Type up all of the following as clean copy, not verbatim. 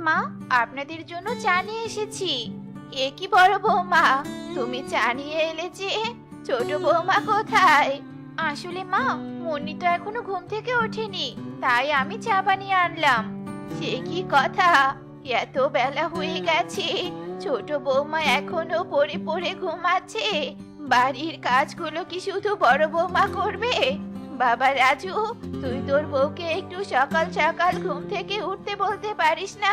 মা, আপনাদের জন্য চা নিয়ে এসেছি। এ কি বড় বৌমা, তুমি চা নিয়ে এলে যে? ছোট বৌমা কোথায়? আসলে মা, মুন্নি তো এখনো ঘুম থেকে ওঠেনি, তাই আমি চা বানিয়ে আনলাম। সে কি কথা, এত বেলা হয়ে গেছে, ছোট বৌমা এখনো পড়ে পড়ে ঘুমাচ্ছে? বাড়ির কাজগুলো কি শুধু বড় বৌমা করবে? বাবা রাজু, তুই তোর বউকে একটু সকাল সকাল ঘুম থেকে উঠতে বলতে পারিস না?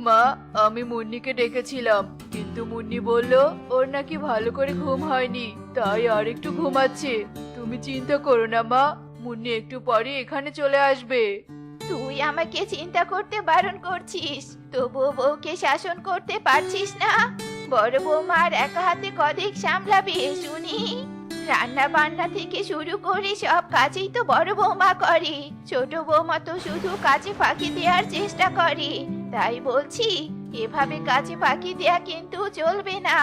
মা, আমি মুন্নিকে ডেকেছিলাম, কিন্তু মুন্নি বলল ওর নাকি ভালো করে ঘুম হয়নি, তাই আর একটু ঘুমাচ্ছে। তুমি চিন্তা করো না মা, মুন্নি একটু পরে এখানে চলে আসবে। তুই আমাকে চিন্তা করতে বারণ করছিস, তবুও বউকে শাসন করতে পারছিস না? বড় বৌমার একা হাতে কদিক সামলাবি শুনি? রান্না বান্না থেকে শুরু করে সব কাজেই তো বড় বৌমা করে, ছোট বৌমা তো শুধু কাজে ফাঁকি দেওয়ার চেষ্টা করে। তাই বলছি, এভাবে কাজে ফাঁকি দেয়া কিন্তু চলবে না।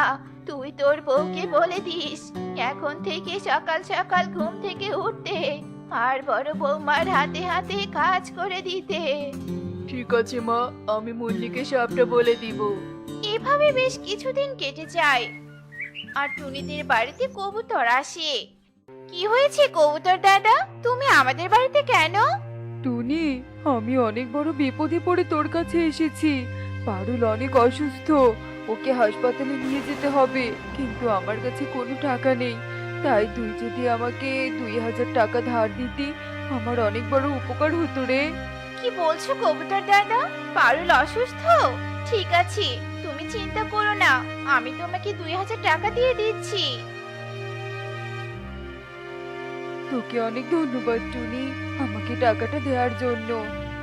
তুই তোর বউকে বলে দিস এখন থেকে সকাল সকাল ঘুম থেকে উঠতে, আর বড় বৌমার হাতে হাতে কাজ করে দিতে। ঠিক আছে মা, আমি মুন্নিকে সবটা বলে দিব। এভাবে বেশ কিছুদিন কেটে যায়, আর টুনিদের বাড়িতে কবুতর আসে। কি হয়েছে কবুতর দাদা, তুমি আমাদের বাড়িতে কেন? টুনি, আমি অনেক বড় বিপদে পড়ে তোর কাছে এসেছি। পারুল অনেক অসুস্থ, ওকে হাসপাতালে নিয়ে যেতে হবে, কিন্তু আমার কাছে কোনো টাকা নেই। তাই তুই যদি আমাকে 2000 টাকা ধার দিতি, আমার অনেক বড় উপকার হতো রে। কি বলছো কবুতর দাদা, পারুল অসুস্থ? ঠিক আছে, তুমি চিন্তা করো না, আমি তোমাকে 2000 টাকা দিয়ে দিচ্ছি। তোকে অনেক ধন্যবাদ টুনি, আমাকে টাকাটা দেওয়ার জন্য।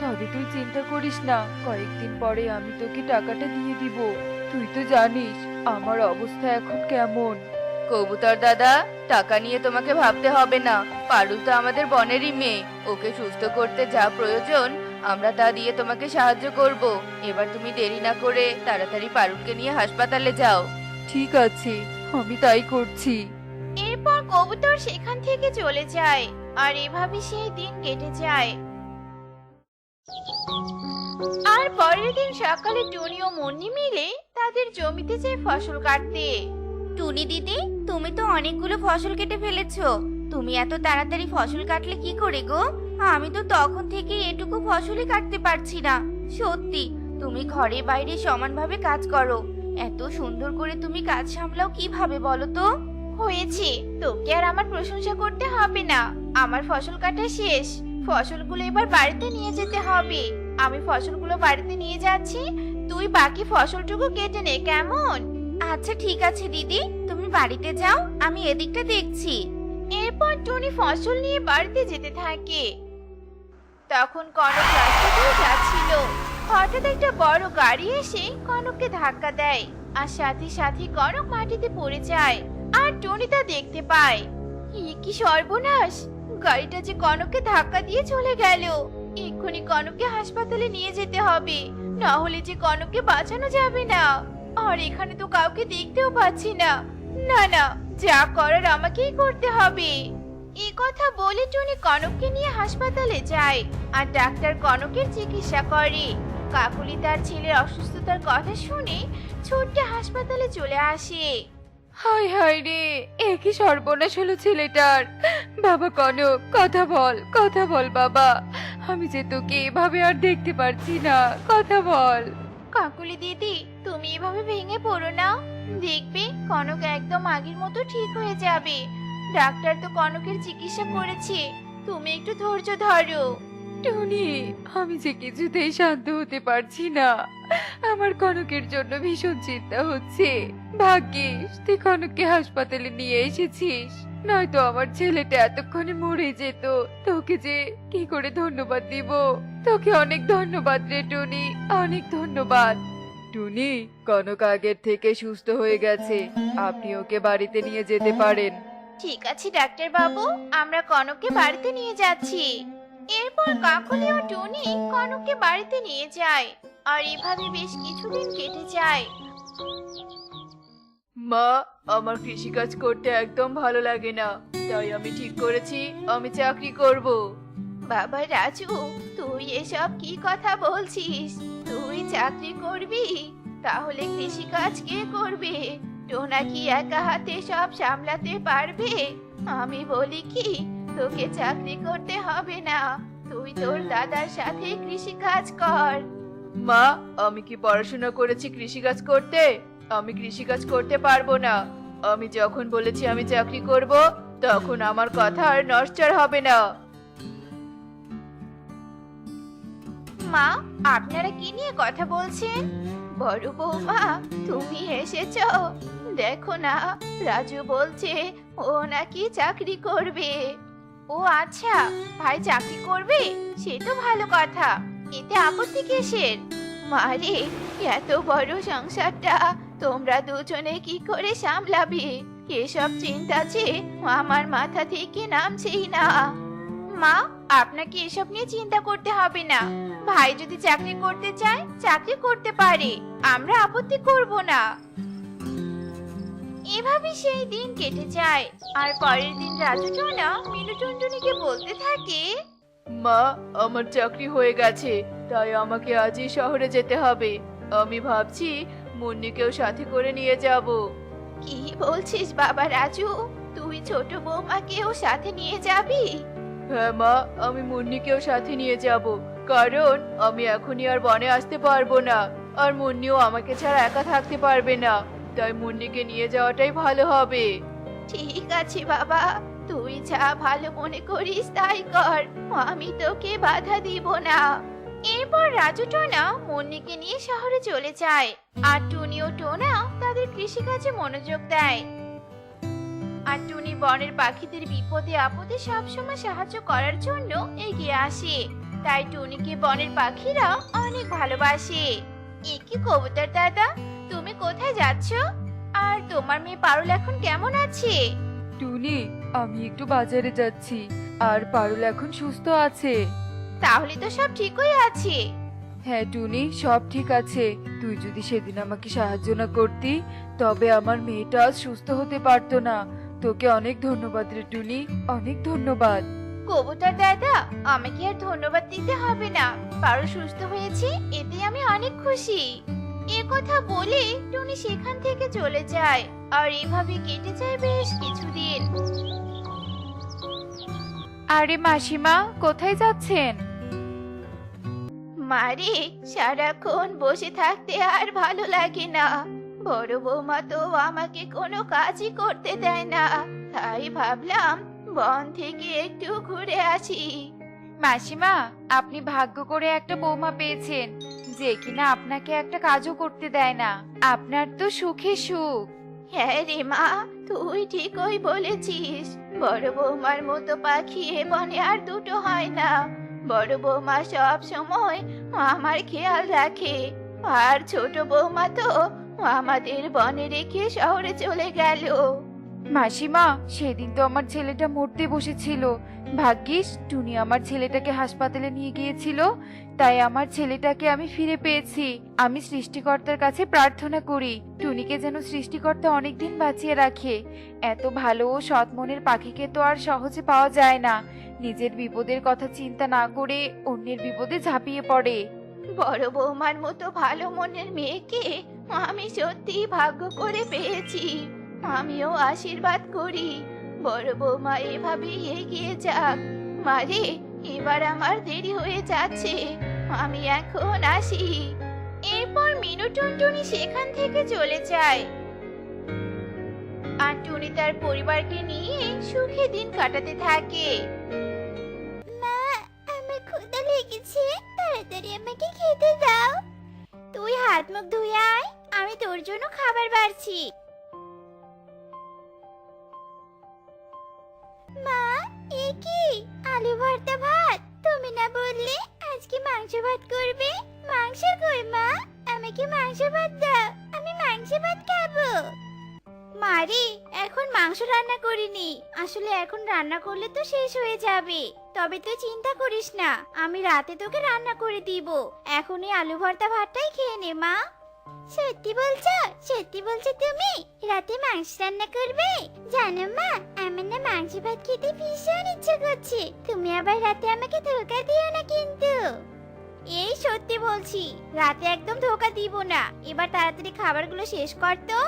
তবে তুই চিন্তা করিস না, কয়েকদিন পরে আমি তোকে টাকাটা দিয়ে দিব। তুই তো জানিস আমার অবস্থা এখন কেমন। কবুতর দাদা, টাকা নিয়ে তোমাকে ভাবতে হবে না। পারুল তো আমাদের বনেরই মেয়ে, ওকে সুস্থ করতে যা প্রয়োজন আমরা তা দিয়ে তোমাকে সাহায্য করব। এবার তুমি দেরি না করে তাড়াতাড়ি পারুলকে নিয়ে হাসপাতালে যাও। ঠিক আছে, আমি তাই করছি। এরপর কবুতর সেখান থেকে চলে যায়, আর এভাবে সেই দিন কেটে যায়। আর পরের দিন সকালে টুনি ও মুন্নি মিলে তাদের জমিতে যায় ফসল কাটতে। টুনি দিদি, তুমি তো অনেকগুলো ফসল কেটে ফেলেছো, তুমি এত তাড়াতাড়ি ফসল কাটলে কি করে গো? আমি তো তখন থেকে এটুকু ফসলই কাটতে পারছি না। সত্যি, তুমি ঘরে বাইরে সমানভাবে কাজ করো, এত সুন্দর করে তুমি কাজ সামলাও কিভাবে বলো তো? হয়েছে, তোকে আর আমার প্রশংসা করতে হবে না, আমার ফসল কাটা শেষ। ফসলগুলো এবার বাড়িতে নিয়ে যেতে হবে। আমি ফসলগুলো বাড়িতে নিয়ে যাচ্ছি, তুই বাকি ফসলটুকু কেটে নে, কেমন? আচ্ছা ঠিক আছে দিদি, তুমি বাড়িতে যাও, আমি এদিকটা দেখছি। এরপর টুনি ফসল নিয়ে বাড়িতে যেতে থাকে। তখন কনক রাস্তা দিয়ে যাচ্ছিল, হঠাৎ একটা বড় গাড়ি এসে কনককে ধাক্কা দেয়, আর সাথে সাথে কনক মাটিতে পড়ে যায়। আর টুনি তা দেখতে পায়। কি সর্বনাশ, গাড়িটা যে কনককে ধাক্কা দিয়ে চলে গেল। এক্ষুনি কনককে হাসপাতালে নিয়ে যেতে হবে, না হলে যে কনককে বাঁচানো যাবে না। আর এখানে তো কাউকে দেখতেও পাচ্ছি না। না না, যা করার আমাকেই করতে হবে। এই কথা বলে টুনি কনককে নিয়ে হাসপাতালে যায়, আর ডাক্তার কনকের চিকিৎসা করে। কাকুলি তার ছেলের অসুস্থতার কথা শুনে ছুটে হাসপাতালে চলে আসে। হায় হায় রে, একই সর্বনাশ হলো ছেলেটার। বাবা কনক, কথা বল, কথা বল বাবা, আমি যে তোকে এভাবে আর দেখতে পারছি না, কথা বল। কাকুলি দিদি, তুমি এভাবে ভেঙে পড়ো না, দেখবে কনক একদম আগের মতো ঠিক হয়ে যাবে। ডাক্তার তো কনকের চিকিৎসা করেছে, তুমি একটু ধৈর্য ধরো। টুনি, আমি যে কিছুতেই শান্ত হতে পারছি না, আমার কনকের জন্য ভীষণ চিন্তা হচ্ছে। ভাগ্যিস তুই কনককে হাসপাতালে নিয়ে এসেছিস, নয়তো আমার ছেলেটা এতক্ষণে মরে যেত। তোকে যে কি করে ধন্যবাদ দিব, তোকে অনেক ধন্যবাদ রে টুনি, অনেক ধন্যবাদ। টুনি, কনক আগের থেকে সুস্থ হয়ে গেছে, আপনি ওকে বাড়িতে নিয়ে যেতে পারেন। ঠিক আছে ডাক্তার বাবু, আমরা কনককে বাড়িতে নিয়ে যাচ্ছি। এরপর কাকলি ও টুনি কনককে বাড়িতে নিয়ে যায়, আর এভাবে বেশ কিছুদিন কেটে যায়। মা, আমার কৃষিকাজ করতে একদম ভালো লাগে না, তাই আমি ঠিক করেছি আমি চাকরি করব। বাবা রাজু, তুই এসব কি কথা বলছিস? তুই চাকরি করবি? তাহলে কৃষিকাজ কে করবে? টোনা কি একা হাতে সব সামলাতে পারবে? আমি বলি কি, তোকে চাকরি করতে হবে না, তুই তোর দাদার সাথে কৃষিকাজ কর। মা, আমি কি পড়াশোনা করেছি কৃষিকাজ করতে? আমি কৃষিকাজ করতে পারবো না। আমি যখন বলেছি আমি চাকরি করব, তখন আমার কথা আর নড়চড় হবে না। মা, আপনারা কি নিয়ে কথা বলছেন? বড় বৌমা, তুমি এসেছো? দেখো না, রাজু বলছে ও নাকি চাকরি করবে। ও আচ্ছা, ভাই চাকরি করবে? সে তো ভালো কথা, এতে আপত্তি কিসের? মারে, এত বড় সংসারটা তোমরা দুজনে কি করে সামলাবে? এসব চিন্তা যে আমার মাথা থেকে নামছেই না। মা, আপনাকে এসব নিয়ে চিন্তা করতে হবে না। ভাই যদি চাকরি করতে চায় চাকরি করতে পারে, আমরা আপত্তি করব না। এভাবে সেই দিন কেটে যায়। আর পরের দিন রাজু টোনা মিনু টুনটুনিকে বলতে থাকে, মা, আমার চাকরি হয়ে গেছে, তাই আমাকে আজই শহরে যেতে হবে। আমি ভাবছি মুন্নিকেও সাথে করে নিয়ে যাব। কি বলছিস বাবা রাজু? তুই ছোট বৌমাকেও সাথে নিয়ে যাবি? হ্যাঁ মা, আমি মুন্নিকেও সাথে নিয়ে যাব, কারণ আমি এখনই আর বনে আসতে পারবো না। আর মুন্নিও আমাকে ছাড়া একা থাকতে পারবে না, তাই মুন্নিকে নিয়ে যাওয়াটাই ভালো হবে। ঠিক আছে বাবা, তুই যা ভালো মনে করিস তাই কর, আমি তোকে বাধা দিব না। এরপর রাজু টোনা মুন্নিকে নিয়ে শহরে চলে যায়, আর টুনি ও টোনা তাদের কৃষিকাজে মনোযোগ দেয়। আর টুনি বনের পাখিদের বিপদে আপদে সবসময় সাহায্য করার জন্য এগিয়ে আসে, তাই টুনিকে বনের পাখিরা অনেক ভালোবাসে। এ কি কবুতর দাদা, তুমি কোথায় যাচ্ছ? আর তোমার মেয়ে পারুল এখন কেমন আছে? টুনি, আমি একটু বাজারে যাচ্ছি, আর পারুল এখন সুস্থ আছে। তাহলে তো সব ঠিকই আছে। হ্যাঁ টুনি, সব ঠিক আছে। তুই যদি সেদিন আমাকে সাহায্য না করতি, তবে আমার মেয়েটা আজ সুস্থ হতে পারতো না। তোকে অনেক ধন্যবাদ রে টুনি, অনেক ধন্যবাদ। কবুতর দাদা, আমাকে আর ধন্যবাদ দিতে হবে না, পারুল সুস্থ হয়েছে এতে আমি অনেক খুশি। এ কথা বলে টুনি সেখান থেকে চলে যায়, আর এভাবে কেটে যায় বেশ কিছুদিন। আরে মাসিমা, কোথায় যাচ্ছেন? মারে, সারাক্ষণ বসে থাকতে আর ভালো লাগে না। বড় বৌমা তো আমাকে কোনো কাজই করতে দেয় না, তাই ভাবলাম বন থেকে একটু ঘুরে আসি। মাসিমা, আপনি ভাগ্য করে একটা বৌমা পেয়েছেন, যে কিনা আপনাকে একটা কাজও করতে দেয় না। আপনার তো সুখে সুখ। হ্যাঁ রে মা, তুই ঠিকই বলেছিস। বড় বৌমার মতো পাখি এ বনে আর দুটো হয় না। বড় বৌমা সব সময় আমার খেয়াল রাখে, আর ছোট বৌমা তো আমাদের বনে রেখে শহরে চলে গেল। মাসিমা, সেদিন তো আমার ছেলেটা মরতে বসেছিল। ভাগ্যিস টুনি আমার ছেলেটাকে হাসপাতালে নিয়ে গিয়েছিল, তাই আমার ছেলেটাকে আমি ফিরে পেয়েছি। আমি সৃষ্টিকর্তার কাছে প্রার্থনা করি টুনিকে যেন সৃষ্টিকর্তা অনেকদিন বাঁচিয়ে রাখে। এত ভালো ও সৎ মনের পাখিকে তো আর সহজে পাওয়া যায় না। নিজের বিপদের কথা চিন্তা না করে অন্যের বিপদে ঝাঁপিয়ে পড়ে। বড় বৌমার মতো ভালো মনের মেয়েকে আমি সত্যি ভাগ্য করে পেয়েছি। আমিও আশীর্বাদ করি বড় বৌমা এভাবে এগিয়ে যাক। মারে, এবার আমার দেরি হয়ে যাচ্ছে, আমি এখন আসি। এরপর মিনু টুনটুনি সেখান থেকে চলে যায়, আর টুনি তার পরিবারকে নিয়ে সুখে দিন কাটাতে থাকে। মা, আমার ক্ষুধা লেগেছে, তাড়াতাড়ি আমাকে খেতে দাও। তুই হাত মুখ ধুয়ে আয়, আমি তোর জন্য খাবার বাড়ছি। মা, এ কি আলু ভর্তা ভাত? তুমি না বললে আজকে মাংস ভাত করবে? মাংস কই মা? আমাকে মাংস ভাত দাও, আমি মাংস ভাত খাবো। মারি, এখন মাংস রান্না করিনি, আসলে এখন রান্না করলে তো শেষ হয়ে যাবে। তবে তুই চিন্তা করিস না, আমি রাতে তোকে রান্না করে দিব। এখন এই আলু ভর্তা ভাতটাই খেয়ে নে মা। সত্যি বলছো? সত্যি বলছো তুমি রাতে মাংস রান্না করবে? জানো মা, আমার না মাংস মাংস ভাত খেতে ভীষণ ইচ্ছে করছে। তুমি আবার রাতে আমাকে ধোকা দিও না কিন্তু। এই সত্যি বলছি, রাতে একদম ধোকা দিব না। এবার তাড়াতাড়ি খাবারগুলো শেষ কর তো।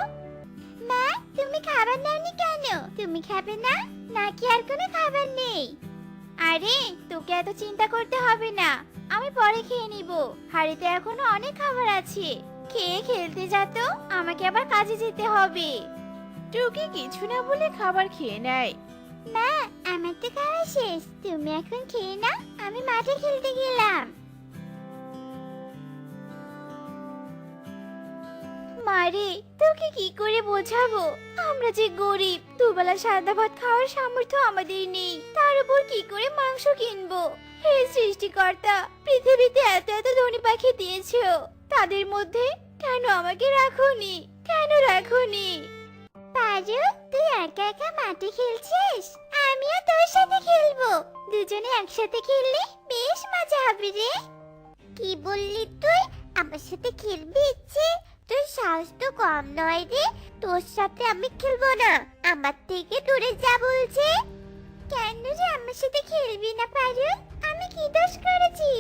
মা, তুমি খাবার নাওনি কেন? তুমি খাবে না নাকি আর কোনো খাবার নেই? আরে, তোকে এত চিন্তা করতে হবে না, আমি পরে খেয়ে নিব। হাড়িতে এখনো অনেক খাবার আছে। খেয়ে খেলতে যা তো, আমাকে আবার কাজে যেতে হবে। টুকি কিছু না বলে খাবার খেয়ে নেয়। মা, আমার তো খাওয়া শেষ, তুমি এখন খেয়ে না, আমি মাঠে খেলতে গেলাম। মারে, তোকে কি করে বোঝাবো? আমরা যে গরিব, দুবেলা সাদা ভাত খাওয়ার সামর্থ্য আমাদের নেই, তার উপর কি করে মাংস কিনবো? হে সৃষ্টিকর্তা, পৃথিবীতে এত এত ধনী পাখি দিয়েছো, তাদের মধ্যে কেন আমাকে রাখোনি? কেন রাখোনি? পারু, তুই একা একা মাঠে খেলছিস? আমিও তোর সাথে খেলবো। দুজনে একসাথে খেললে বেশ মজা হবে রে। কি বললি তুই? আমার সাথে খেলবি? ইচ্ছে, তোর সাহস তো কম নয় রে। তোর সাথে আমি খেলবো না, আমার থেকে দূরে যা বলছে। কেন রে আমার সাথে খেলবি না পারু? আমি কি দোষ করেছি?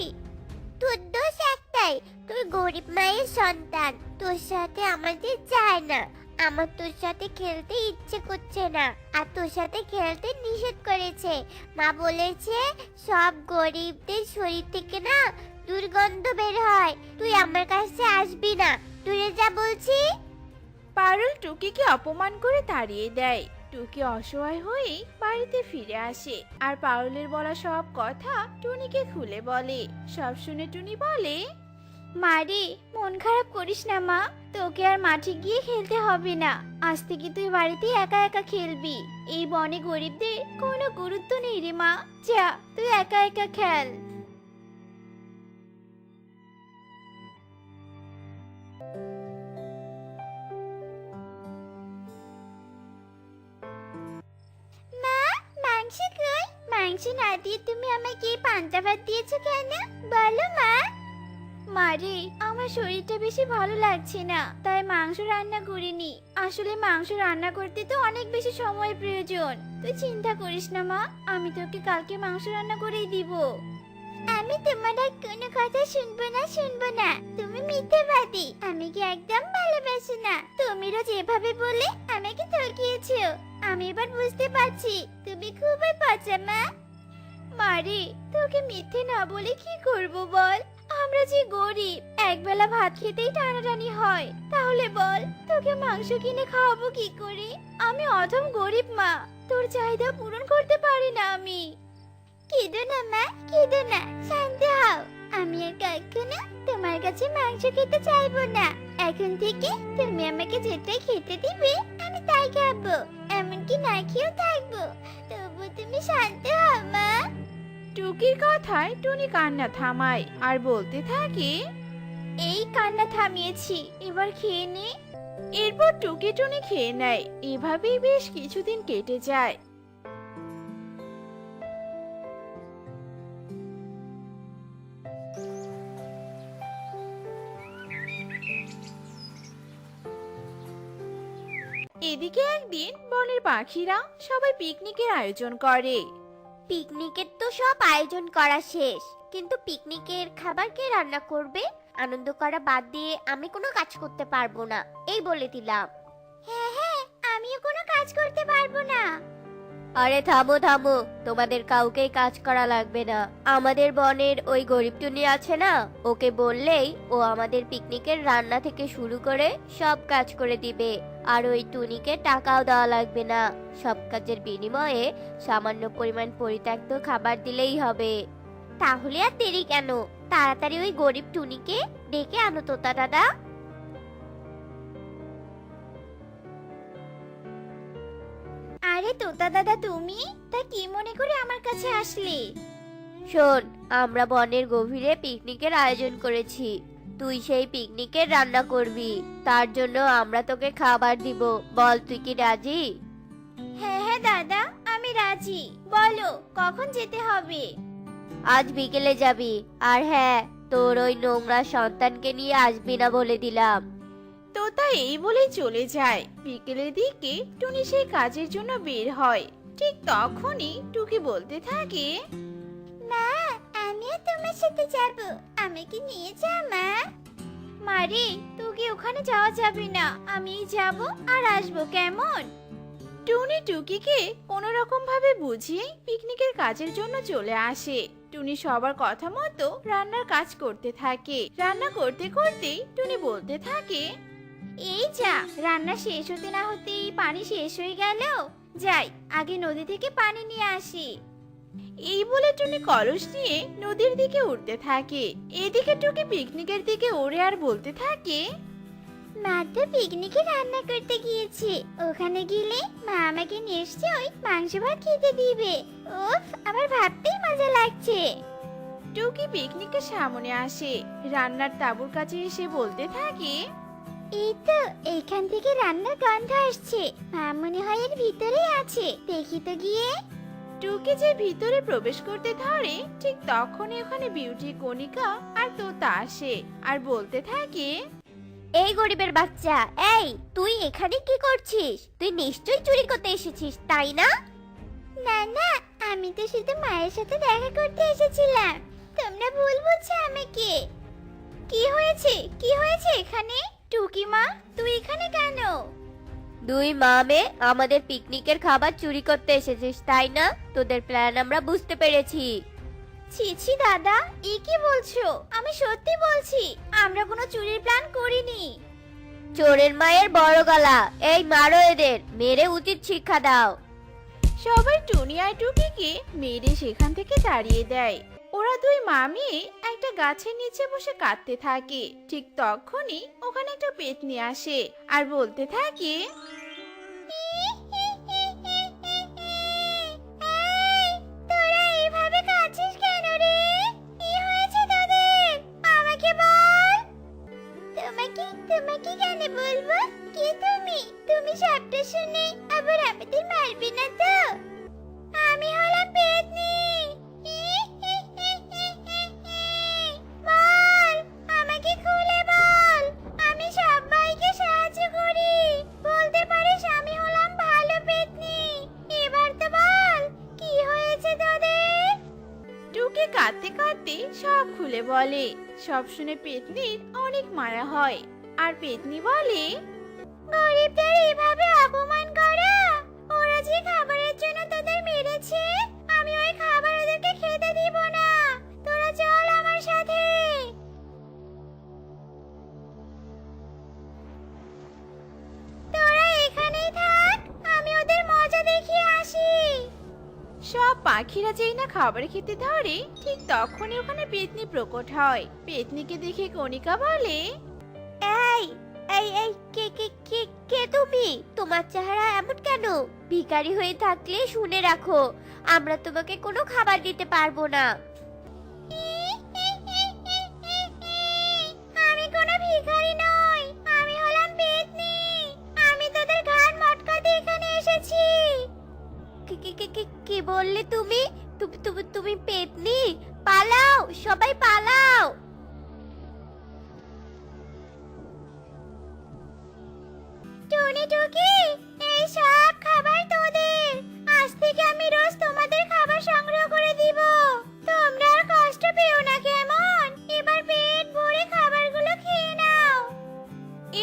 তোর দোষ একটাই, তুই গরিব মায়ের সন্তান। তোর সাথে আমাদের যায় না। আমার তোর সাথে খেলতে ইচ্ছে করছে না, আর তোর সাথে খেলতে নিষেধ করেছে। মা বলেছে সব গরিবদের শরীর থেকে না দুর্গন্ধ বের হয়। তুই আমার কাছে আসবি না, দূরে যা বলছি। পারুল টুকিকে অপমান করে তাড়িয়ে দেয়। টুকি অসহায় হয়ে বাড়িতে ফিরে আসে আর পারুলের বলা সব কথা টুনিকে খুলে বলে। সব শুনে টুনি বলে, মারে, মন খারাপ করিস না মা, তোকে আর মাঠে গিয়ে খেলতে হবে না। আজ থেকে তুই বাড়িতে একা একা খেলবি। এই বনে গরিবদের কোনো গুরুত্ব নেই রে মা। যা, তুই একা একা খেল। মা, মাংস কই? মাংস না দিয়ে তুমি আমাকে পান্তা ভাত দিয়েছো কেন? বলো মা। মারে, আমার শরীরটা বেশি ভালো লাগছে না, তাই মাংস রান্না করিনি। আসলে মাংস রান্না করতে তো অনেক বেশি সময় প্রয়োজন। তুই চিন্তা করিস না মা, আমি তোকে কালকে মাংস রান্না করেই দিব। আমি তোমার আর কোনো কথা শুনবো না, শুনবো না। তুমি মিথ্যেবাদী, আমি কি একদম ভালোবাসি না। তুমি রোজ এভাবে বলে আমাকে ঠকিয়েছো। আমি এবার বুঝতে পারছি তুমি খুবই পচা মা। মারে, তোকে মিথ্যে না বলে কি করব বল? আমরা যে গরিব, একবেলা ভাত খেতেই টানাটানি হয়। তাহলে বল, তোকে মাংস কিনে খাওয়াবো কি করে? আমি অধম গরিব মা, তোর চাহিদা পূরণ করতে পারি না আমি। কেঁদো না মা, কেঁদো না, শান্ত হও। আমি আর কখনো তোমার কাছে মাংস খেতে চাইবো না। এখন থেকে তুমি আমাকে যেটাই খেতে দিবে আমি তাই খাবো, এমনকি না খেয়েও থাকবো। তবু তুমি শান্ত হও মা। টুকির কথায় টুনি কান্না থামায় আর বলতে থাকে, এই কান্না থামিয়েছি, এবার খেয়ে নে। এরপর টুকি টুনি খেয়ে নেয়। এভাবেই বেশ কিছুদিন কেটে যায়। এদিকে একদিন বনের পাখিরা সবাই পিকনিকের আয়োজন করে। পিকনিকের তো সব আয়োজন করা শেষ, কিন্তু পিকনিকের খাবার কে রান্না করবে? আনন্দ করা বাদ দিয়ে আমি কোনো কাজ করতে পারবো না, এই বলে দিলাম। হ্যাঁ হ্যাঁ, আমিও কোনো কাজ করতে পারবো না। আরে থামো থামো, তোমাদের কাউকেই কাজ করা লাগবে না। আমাদের বনের ওই গরিব টুনি আছে না, ওকে বললেই ও আমাদের পিকনিকের রান্না থেকে শুরু করে সব কাজ করে দিবে। আর ওই টুনিকে টাকাও দেওয়া লাগবে না, সব কাজের বিনিময়ে সামান্য পরিমাণ পরিত্যক্ত খাবার দিলেই হবে। তাহলে আর দেরি কেন? তাড়াতাড়ি ওই গরিব টুনিকে ডেকে আনো তোতা দাদা। আরে তোতা দাদা, তুমি তা কি মনে করে আমার কাছে আসলে? শোন, আমরা বনের গভীরে পিকনিকের আয়োজন করেছি। তুই সেই পিকনিকের রান্না করবি, তার জন্য আমরা তোকে খাবার দিব। বল, তুই কি রাজি? হ্যাঁ হ্যাঁ দাদা, আমি রাজি। বলো কখন যেতে হবে? আজ বিকেলে যাবি। আর হ্যাঁ, তোর ওই নোংরা সন্তানকে নিয়ে আসবি না বলে দিলাম। তোতা এই বলেই চলে যায়। বিকেলের দিকে টুনি সেই কাজের জন্য বের হয়। ঠিক তখনই টুকি বলতে থাকে, মা আমিও তোমার সাথে যাব, আমাকে নিয়ে যা মা। মারে তোকে ওখানে যাওয়া যাবে না, আমি যাব আর আসবো, কেমন? টুনি টুকিকে কোনো রকম ভাবে বুঝিয়ে পিকনিকের কাজের জন্য চলে আসে। টুনি সবার কথা মতো রান্নার কাজ করতে থাকে। রান্না করতে করতেই টুনি বলতে থাকে, এই যা, রান্না শেষ হতে না হতেই পানি শেষ হয়ে গেল। যাই আগে নদী থেকে পানি নিয়ে আসি। এই বলে টুনি কলস নিয়ে নদীর দিকে উঠতে থাকে। এদিকে টুকি পিকনিকের দিকে ওড়ে আর বলতে থাকে, মা তো পিকনিকে রান্না করতে গিয়েছে, ওখানে গেলে মা আমাকে নিশ্চয়ই মাংস ভাত খেতে দিবে। উফ, আমার ভাবতেই মজা লাগছে। টুকি পিকনিকের সামনে আসে, রান্নার তাঁবুর কাছে এসে বলতে থাকে, এই তো, এইখান থেকে রান্নার গন্ধ আসছে। মা মনে হয় এর ভিতরেই আছে, দেখি তো গিয়ে। টুকি যে ভিতরে প্রবেশ করতে ধরে ঠিক তখনই ওখানে বিউটি, কণিকা আর তোতা আসে আর বলতে থাকে, এই গরিবের বাচ্চা, এই তুই এখানে কি করছিস? তুই নিশ্চয়ই চুরি করতে এসেছিস, তাই না? না না, আমি তো শুধু মায়ের সাথে দেখা করতে এসেছিলাম। তোমরা ভুল বুঝছো আমাকে। কি হয়েছে, কি হয়েছে এখানে? টুকি মা, তুই এখানে কেন? দুই মা মেয়ে আমাদের পিকনিকের খাবার চুরি করতে এসেছিস, তাই না? তোদের প্ল্যান আমরা বুঝতে পেরেছি। ছি ছি দাদা, এ কি বলছো? আমি সত্যি বলছি, আমরা কোনো চুরির প্ল্যান করিনি। চোরের মায়ের বড় গলা, এই মারো এদের, মেরে উচিত শিক্ষা দাও। সবাই টুনি আর টুকিকে মেরে সেখান থেকে তাড়িয়ে দেয়। ওরা দুই মা মেয়ে একটা গাছের নিচে বসে কাঁদতে থাকে। ঠিক তখনই ওখানে একটা পেতনি আসে আর বলতে থাকে, তোরা এইভাবে কাঁদছিস কেন রে? কি হয়েছে তোদের? আমাকে বল। তোমাকে কেন বলবো? কে তুমি? তুমি সবটা শুনে আবার আমাদের মারবে না তো? আমি হলাম পেতনি। বল, আমাকে খুলে বল। আমি সবাইকে সাহায্য করি। বলতে পারিস আমি হলাম ভালো পেতনি। এবার তো বল, কি হয়েছে তোদের? টুকি কাঁদতে কাঁদতে সব খুলে বলে। সব শুনে পেতনির অনেক মায়া হয় আর পেতনি বলে, গরিবদের এভাবে অপমান করা? ওরা যে খাবারের জন্য তোদের মেরেছে, আমি ওই খাবার ওদেরকে খেতে দিব না। তোরা চল আমার সাথে। তোরা এখানেই থাক, আমি ওদের মজা দেখিয়ে আসি। সব পাখিরা যেই না খাবার খেতে ধরে ঠিক তখনই ওখানে পেতনি প্রকট হয়। পেতনিকে দেখে কণিকা বলে, এই এই এই কে কে কে কে তুমি? তোমার চেহারা এমন কেন? ভিখারি হয়ে থাকলে শুনে রাখো, আমরা তোমাকে কোনো খাবার দিতে পারবো না। আমি কোনো ভিখারি নই, আমি হলাম পেতনি। আমি তোদের ঘাড় মটকাতে এখানে এসেছি। কি বললে তুমি? তুমি তুমি তুমি পেতনি? পালাও, সবাই পালাও। টুনি টুকি, এই সব খাবার তোদের। আজ থেকে আমি রোজ তোমাদের খাবার সংগ্রহ করে দিব। তোমরা আর কষ্ট পেও না, কেমন? এবার পেট ভরে খাবারগুলো খেয়ে নাও।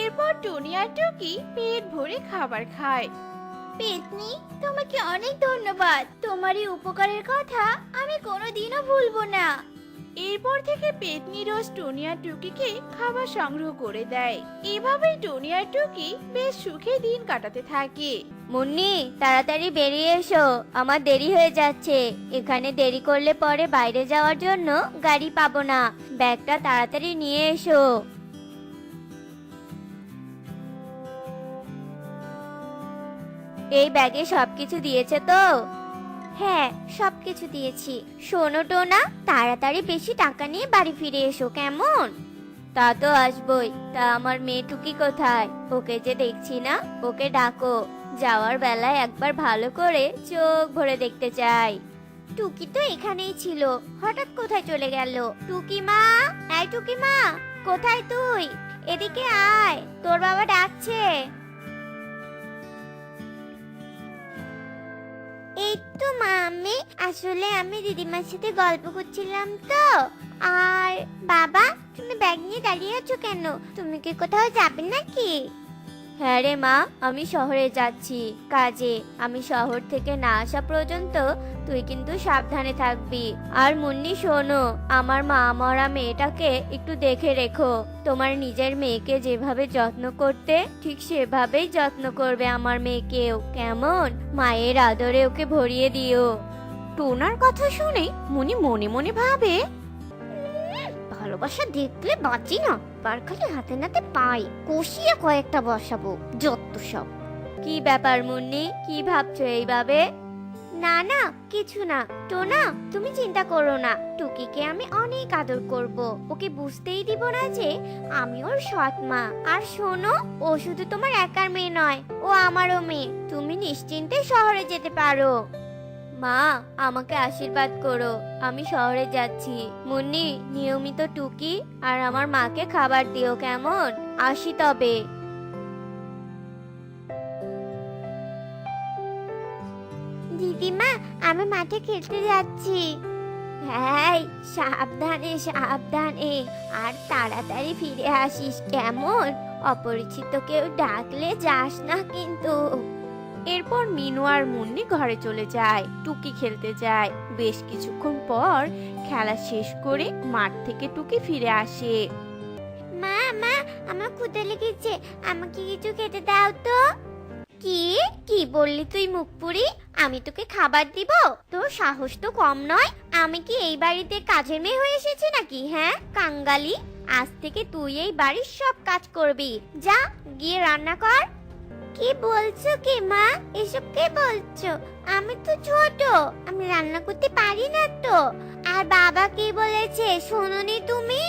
এরপর টুনি আর টুকি পেট ভরে খাবার খায়। পেতনি, তোমাকে অনেক ধন্যবাদ। তোমার এই উপকারের কথা আমি কোনোদিনও ভুলবো না। এরপর থেকে পেতনি রোজ টুনি আর টুকিকে খাবার সংগ্রহ করে দেয়। এভাবেই টুনি আর টুকি বেশ সুখে দিন কাটাতে থাকে। মুন্নি, তাড়াতাড়ি বেরিয়ে এসো, আমার দেরি হয়ে যাচ্ছে। এখানে দেরি করলে পরে বাইরে যাওয়ার জন্য গাড়ি পাবো না। ব্যাগটা তাড়াতাড়ি নিয়ে এসো। এই ব্যাগে সবকিছু দিয়েছে তো? হ্যাঁ, সবকিছু দিয়েছি। শোনো টোনা, তাড়াতাড়ি বেশি টাকা নিয়ে বাড়ি ফিরে এসো, কেমন? তা তো আসবই। তা আমার মেয়ে টুকি কোথায়? ওকে যে দেখছি না, ওকে ডাকো। যাওয়ার বেলায় একবার ভালো করে চোখ ভরে দেখতে চাই। টুকি তো এখানেই ছিল, হঠাৎ কোথায় চলে গেল? টুকি মা, এই টুকি মা, কোথায় তুই? এদিকে আয়, তোর বাবা ডাকছে। এই তো মামি, আসলে আমি দিদিমার সাথে গল্প করছিলাম তো। আর বাবা, তুমি ব্যাগ নিয়ে দাঁড়িয়ে আছো কেন? তুমি কি কোথাও যাবে নাকি? হ্যাঁ রে মা, আমি শহরে যাচ্ছি কাজে। আমি শহর থেকে না আসা পর্যন্ত তুই কিন্তু সাবধানে থাকবি। আর মুন্নি শোনো, আমার মা মরা মেয়েটাকে একটু দেখে রেখো। তোমার নিজের মেয়েকে যেভাবে যত্ন করতে, ঠিক সেভাবেই যত্ন করবে আমার মেয়েকেও, কেমন? মায়ের আদরে ওকে ভরিয়ে দিও। টোনার কথা শুনে মুনি মনে মনে ভাবে, ভালোবাসা দেখলে বাঁচি না, বার খালি হাতে নাতে পাই, কষিয়ে কয়েকটা বসাবো, যত সব। কি ব্যাপার মুন্নি, কি ভাবছো এইভাবে? না না, কিছু না। টোনা, তুমি চিন্তা করো না, টুকিকে আমি অনেক আদর করব। ওকে বুঝতেই দিব না যে আমি ওর সৎ মা। আর শোনো, ও শুধু তোমার একার মেয়ে নয়, ও আমারও মেয়ে। তুমি নিশ্চিন্তে শহরে যেতে পারো। মা, আমাকে আশীর্বাদ করো, আমি শহরে যাচ্ছি। মুন্নি, নিয়মিত টুকি আর আমার মাকে খাবার দিও, কেমন? আসি তবে। দিদিমা, আমি মাঠে খেলতে যাচ্ছি। হ্যাঁ, সাবধানে সাবধানে, আর তাড়াতাড়ি ফিরে আসিস, কেমন? অপরিচিত কেউ ডাকলে যাস না কিন্তু। এরপর মিনু আর মুন্নি ঘরে চলে যায়, টুকি খেলতে যায়। বেশ কিছুক্ষণ পর খেলা শেষ করে মাঠ থেকে টুকি ফিরে আসে। মা মা, আমার ক্ষুধা লেগেছে, আমাকে কিছু খেতে দাও তো। কি কি বললি তুই, মুখপুরি? আমি তোকে খাবার দিব? তোর সাহস তো কম নয়। আমি কি এই বাড়িতে কাজের মেয়ে হয়ে এসেছি নাকি? হ্যাঁ কাঙ্গালি, আজ থেকে তুই এই বাড়ির সব কাজ করবি। যা গিয়ে রান্না কর। কি বলছো কি মা? এসব কে বলছো? আমি তো ছোট, আমি রান্না করতে পারি না তো। আর বাবা কি বলেছে শোনোনি তুমি?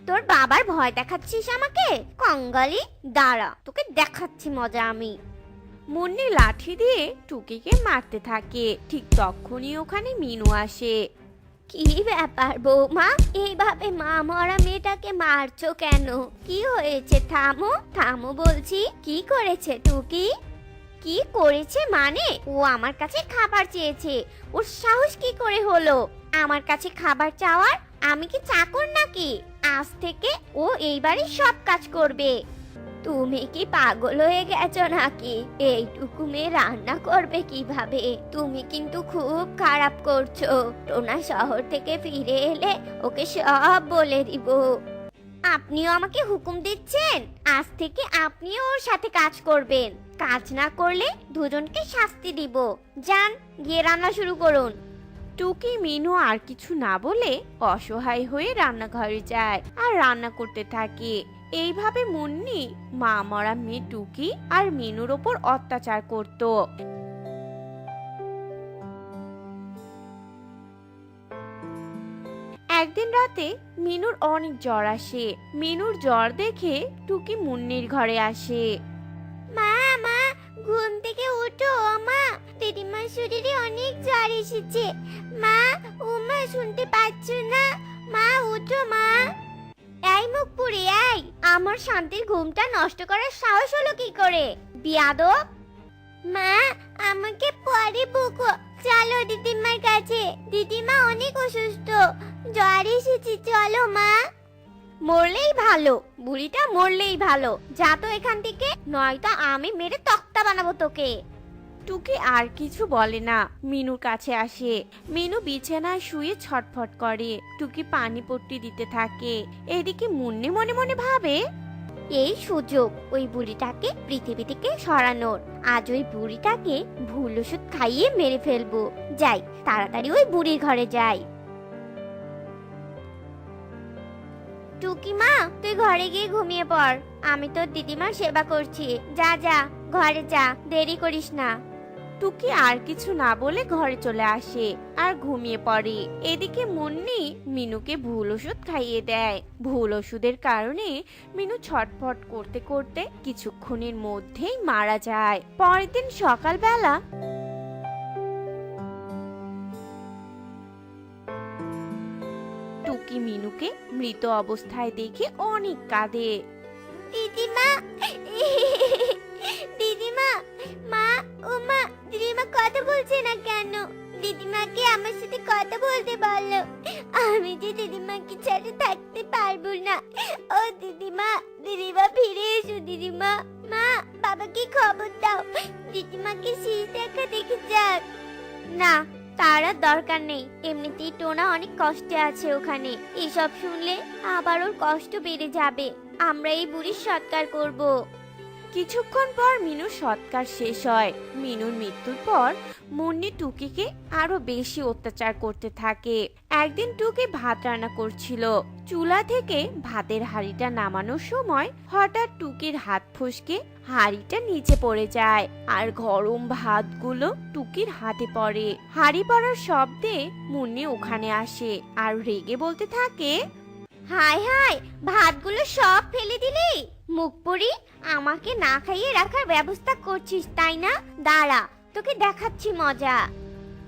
তোর বাবার ভয় দেখাচ্ছিস আমাকে? কঙ্গালি, দাঁড়া, তোকে দেখাচ্ছি মজা আমি। মুন্নি লাঠি দিয়ে টুকিকে মারতে থাকে। ঠিক তখনই ওখানে মিনু আসে। কি ব্যাপার বৌমা, এইভাবে মা মরা মেয়েটাকে মারছো কেন? কি হয়েছে? থামো থামো বলছি। কি করেছে টুকি? কি করেছে মানে? ও আমার কাছে খাবার চেয়েছে। ওর সাহস কি করে হলো আমার কাছে খাবার চাওয়ার? আমি কি চাকর নাকি? আজ থেকে ও এই বাড়ির সব কাজ করবে। তুমি কি পাগল হয়ে গেছো নাকি? এইটুকু মেয়ে রান্না করবে কিভাবে? তুমি কিন্তু খুব খারাপ করছো। টোনা শহর থেকে ফিরে এলে ওকে সব বলে দিব। আপনিও আমাকে হুকুম দিচ্ছেন? আজ থেকে আপনিও ওর সাথে কাজ করবেন। কাজ না করলে দুজনকে শাস্তি দিব। যান, গিয়ে রান্না শুরু করুন। টুকি মিনু আর কিছু না বলে অসহায় হয়ে রান্নাঘরে যায় আর রান্না করতে থাকে। এইভাবে মুন্নি মা মরা মেয়ে টুকি আর মিনুর ওপর অত্যাচার করত। একদিন রাতে মিনুর অনেক জ্বর আসে। মিনুর জ্বর দেখে টুকি মুন্নির ঘরে আসে। মা মা, ঘুম থেকে উঠো। ও মা, দিদিমার শরীরে অনেক জ্বর এসেছে। মা, ও মা, শুনতে পাচ্ছ না? মা উঠো মা। এই মুখপুরি, এই, আমার শান্তির ঘুমটা নষ্ট করার সাহস হলো কি করে? বিয়াদব! মা, আমাকে পরে বকো। চলো দিদিমার কাছে, দিদিমা অনেক অসুস্থ, জ্বর এসেছে, চলো মা। মরলেই ভালো, বুড়িটা মরলেই ভালো। যা তো এখান থেকে, নয়তো আমি মেরে তক্তা বানাবো তোকে। টুকি আর কিছু বলে না, মিনুর কাছে আসে। মিনু বিছানায় শুয়ে ছটফট করে। টুকি পানি পট্টি দিতে থাকে। এদিকে মুন্নি মনে মনে ভাবে, এই সুযোগ ওই বুড়িটাকে পৃথিবী থেকে সরানোর। আজ ওই বুড়িটাকে ভুল ওষুধ খাইয়ে মেরে ফেলবো। যাই, তাড়াতাড়ি ওই বুড়ির ঘরে যাই। টুকি মা, তুই ঘরে গিয়ে ঘুমিয়ে পড়। আমি তোর দিদিমার সেবা করছি। যা যা, ঘরে যা, দেরি করিস না। টুকি আর কিছু না বলে ঘরে চলে আসে আর ঘুমিয়ে পড়ে। এদিকে মুন্নি মিনুকে ভুল ওষুধ খাইয়ে দেয়। ভুল ওষুধের কারণে মিনু ছটফট করতে করতে কিছুক্ষণের মধ্যেই মারা যায়। পরের দিন সকালবেলা টুকি মিনুকে মৃত অবস্থায় দেখে অনেক কাঁদে। দিদিমা, দিদিমা, মা, ও মা, দিদিমা কথা বলছে না কেন? কথা বলতে বললো। আমি যে দিদিমাকে ছেড়ে থাকতে পারবো না। ও দিদিমা, দিদিমা ফিরে এসো দিদিমা। মা, বাবাকে খবর দাও, দিদিমাকে শেষ দেখা দেখে যাক। না, তার আর দরকার নেই। এমনিতেই টোনা অনেক কষ্টে আছে ওখানে। এসব শুনলে আবার ওর কষ্ট বেড়ে যাবে। আমরা এই বুড়ির সৎকার করব। কিছুক্ষণ পর মিনুর সৎকার শেষ হয়। মিনুর মৃত্যুর পর মুন্নি টুকিকে আরো বেশি অত্যাচার করতে থাকে। একদিন টুকি ভাত রান্না করছিল। চুলা থেকে ভাতের হাঁড়িটা নামানোর সময় হঠাৎ টুকির হাত ফসকে হাঁড়িটা নিচে পড়ে যায় আর গরম ভাতগুলো টুকির হাতে পড়ে। হাঁড়ি পড়ার শব্দে মুন্নি ওখানে আসে আর রেগে বলতে থাকে, হায় হায়, ভাতগুলো সব ফেলে দিলি? মুখ পুরি, আমাকে না খাইয়ে রাখার ব্যবস্থা করছিস তাই না? দাঁড়া, তোকে দেখাচ্ছি মজা।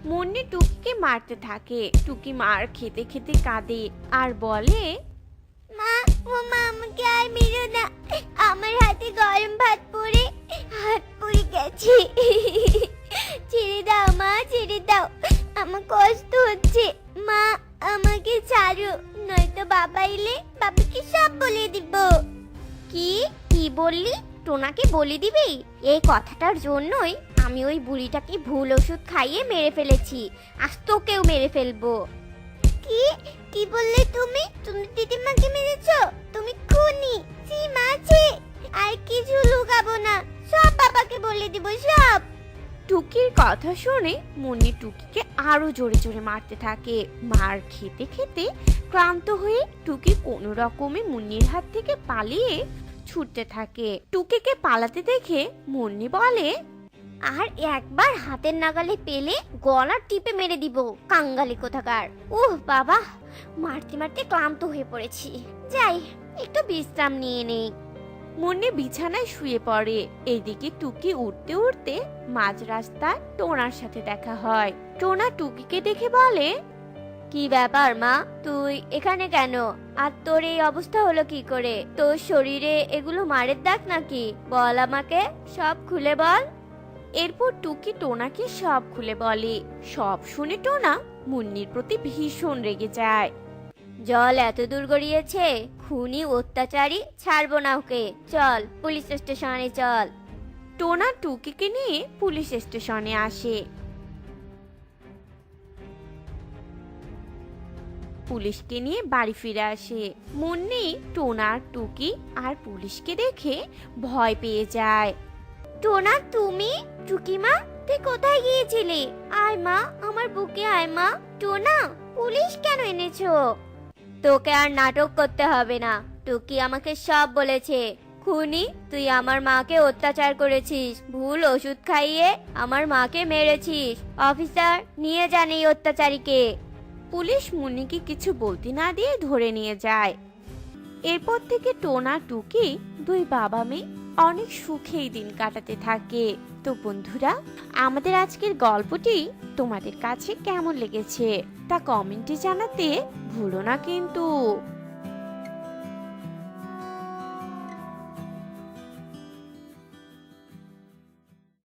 মুন্নি টুকিকে মারতে থাকে। টুকি মার খেতে খেতে কাঁদে আর বলে, মা, ও মা, আমাকে আর মেরো না। আমার হাতে গরম ভাত পড়ে হাত পুড়ে গেছে। ছেড়ে দাও মা, ছেড়ে দাও, আমার কষ্ট হচ্ছে। মা, আমাকে ছাড়ো, নয়তো বাবা এলে বাবাকে সব বলে দিব। কি কি বললি? টোনাকে বলে দিবি? এই কথাটার জন্যই আমি ওই বুড়িটাকে ভুল ওষুধ খাইয়ে মেরে ফেলেছি। আজ তোকেও মেরে ফেলবো। কি কি বললে তুমি? তুমি দিদিমাকে মেরেছো? তুমি খুনি। ছি মা, ছি। আর কিছু লুকাবো না, সব বাবাকে বলে দিব, সব। টুকির কথা শুনে মুন্নি টুকিকে আরো জোরে জোরে মারতে থাকে। মার খেতে খেতে ক্লান্ত হয়ে টুকি কোনো রকমে মুন্নির হাত থেকে পালিয়ে ছুটতে থাকে। টুকিকে পালাতে দেখে মুন্নি বলে, আর একবার হাতের নাগালে পেলে গলা টিপে মেরে দিব, কাঙ্গালি কোথাকার। উহ বাবা, মারতে মারতে ক্লান্ত হয়ে পড়েছি। যাই, একটু বিশ্রাম নিয়ে নেই। মুন্নি বিছানায় শুয়ে পড়ে। এইদিকে টুকি উঠতে উঠতে মাঝ রাস্তায় টোনার সাথে দেখা হয়। টোনা টুকিকে দেখে বলে, কি ব্যাপার মা, তুই এখানে কেন? আর তোর এই অবস্থা হলো কি করে? তোর শরীরে এগুলো মারের দাগ নাকি? বল আমাকে, সব খুলে বল। এরপর টুকি টোনাকে সব খুলে বলে। সব শুনে টোনা মুন্নির প্রতি ভীষণ রেগে যায়। জল এত দূর গড়িয়েছে, খুনি অত্যাচারী ছাড়বো না ওকে। চল পুলিশ স্টেশনে চল। টোনা টুকিকে নিয়ে পুলিশ স্টেশনে আসে। পুলিশকে নিয়ে বাড়ি ফিরে আসে। মুন্নি টোনা, টুকি আর পুলিশকে দেখে ভয় পেয়ে যায়। টোনা, তুমি? টুকিমা, তুই কোথায় গিয়েছিলি? আয় মা, আমার বুকে আয় মা। টোনা, পুলিশ কেন এনেছো? তোকে আর নাটক করতে হবে না। টুকি আমাকে সব বলেছে। খুনি, তুই আমার মাকে অত্যাচার করেছিস, ভুল ওষুধ খাইয়ে আমার মাকে মেরেছিস। অফিসার, নিয়ে যান এই অত্যাচারীকে। পুলিশ মুন্নিকে কিছু বলতে না দিয়ে ধরে নিয়ে যায়। এরপর থেকে টোনা টুকি দুই বাবা মেয়ে অনেক সুখেই দিন কাটাতে থাকে। তো বন্ধুরা, আমাদের আজকের গল্পটি তোমাদের কাছে কেমন লেগেছে তা কমেন্টে জানাতে ভুলো না কিন্তু।